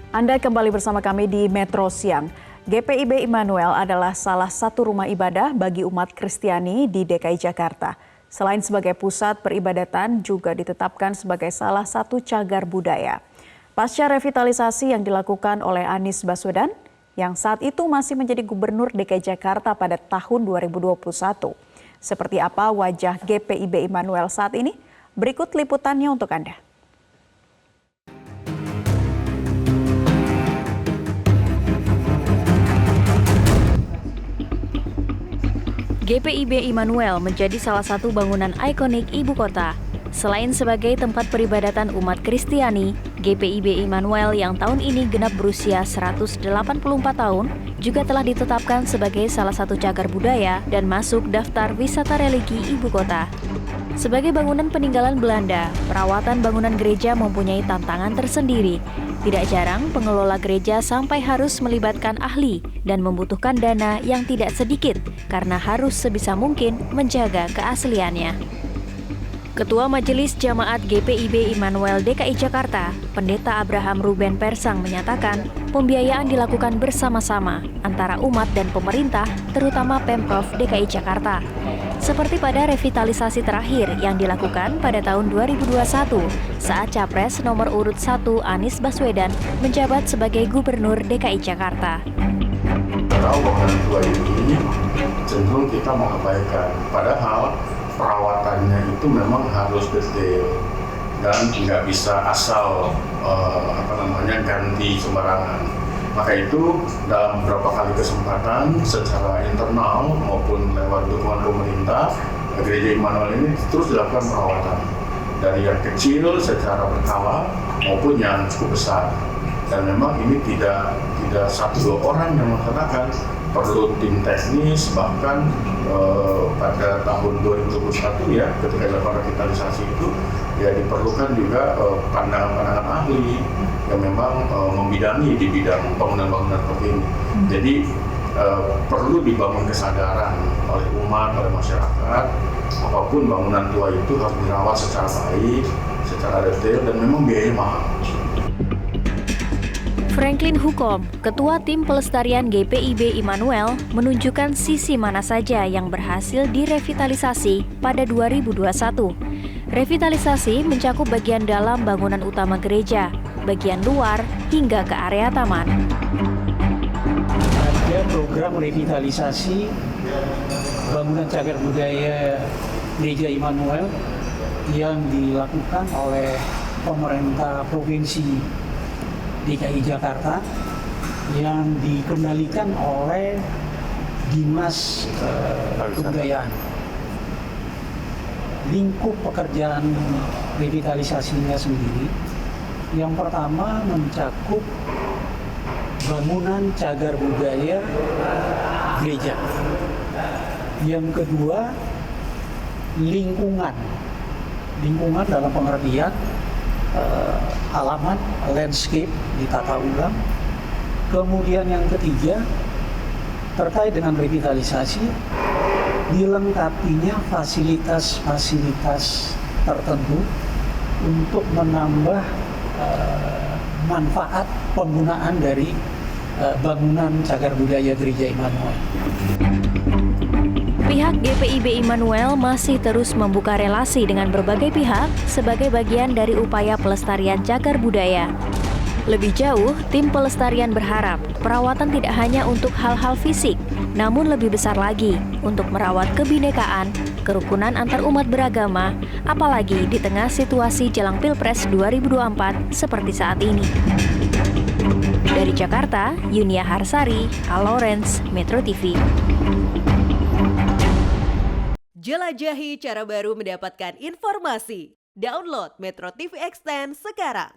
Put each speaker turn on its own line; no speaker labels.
Anda kembali bersama kami di Metro Siang. GPIB Immanuel adalah salah satu rumah ibadah bagi umat Kristiani di DKI Jakarta. Selain sebagai pusat peribadatan, juga ditetapkan sebagai salah satu cagar budaya. Pasca revitalisasi yang dilakukan oleh Anies Baswedan, yang saat itu masih menjadi Gubernur DKI Jakarta pada tahun 2021. Seperti apa wajah GPIB Immanuel saat ini? Berikut liputannya untuk Anda. GPIB Immanuel menjadi salah satu bangunan ikonik ibu kota. Selain sebagai tempat peribadatan umat Kristiani, GPIB Immanuel yang tahun ini genap berusia 184 tahun juga telah ditetapkan sebagai salah satu cagar budaya dan masuk daftar wisata religi ibu kota. Sebagai bangunan peninggalan Belanda, perawatan bangunan gereja mempunyai tantangan tersendiri. Tidak jarang pengelola gereja sampai harus melibatkan ahli dan membutuhkan dana yang tidak sedikit karena harus sebisa mungkin menjaga keasliannya. Ketua Majelis Jamaat GPIB Immanuel DKI Jakarta, Pendeta Abraham Ruben Persang menyatakan pembiayaan dilakukan bersama-sama antara umat dan pemerintah, terutama Pemprov DKI Jakarta. Seperti pada revitalisasi terakhir yang dilakukan pada tahun 2021 saat Capres nomor urut 1 Anies Baswedan menjabat sebagai Gubernur DKI Jakarta.
Bangunan tua ini cenderung kita mengabaikan, padahal perawatannya itu memang harus detail dan nggak bisa asal ganti sembarangan. Maka itu dalam beberapa kali kesempatan secara internal maupun lewat dukungan pemerintah, Gereja Immanuel ini terus dilakukan perawatan dari yang kecil secara berkala maupun yang cukup besar. Dan memang ini tidak satu dua orang yang melaksanakan, perlu tim teknis, bahkan pada tahun 2021 ya ketika dilakukan revitalisasi itu ya diperlukan juga pandangan-pandangan ahli yang memang membidangi di bidang bangunan-bangunan seperti ini. Jadi perlu dibangun kesadaran oleh umat, oleh masyarakat, apapun bangunan tua itu harus dirawat secara baik, secara detail dan memang biaya mahal.
Franklin Hukom, Ketua Tim Pelestarian GPIB Immanuel, menunjukkan sisi mana saja yang berhasil direvitalisasi pada 2021. Revitalisasi mencakup bagian dalam bangunan utama gereja, bagian luar, hingga ke area taman.
Ada program revitalisasi bangunan cagar budaya Gereja Immanuel yang dilakukan oleh pemerintah Provinsi DKI Jakarta yang dikendalikan oleh Dinas Kebudayaan. Lingkup pekerjaan revitalisasinya sendiri yang pertama mencakup bangunan cagar budaya gereja. Yang kedua, lingkungan dalam pengertian halaman, landscape ditata ulang. Kemudian yang ketiga, terkait dengan revitalisasi, dilengkapinya fasilitas-fasilitas tertentu untuk menambah manfaat penggunaan dari bangunan cagar budaya Gereja Immanuel.
Pihak GPIB Immanuel masih terus membuka relasi dengan berbagai pihak sebagai bagian dari upaya pelestarian cagar budaya. Lebih jauh, tim pelestarian berharap perawatan tidak hanya untuk hal-hal fisik, namun lebih besar lagi untuk merawat kebinekaan, kerukunan antar umat beragama, apalagi di tengah situasi jelang Pilpres 2024 seperti saat ini. Dari Jakarta, Yunia Harsari, Lawrence, Metro TV.
Jelajahi cara baru mendapatkan informasi. Download Metro TV Extend sekarang.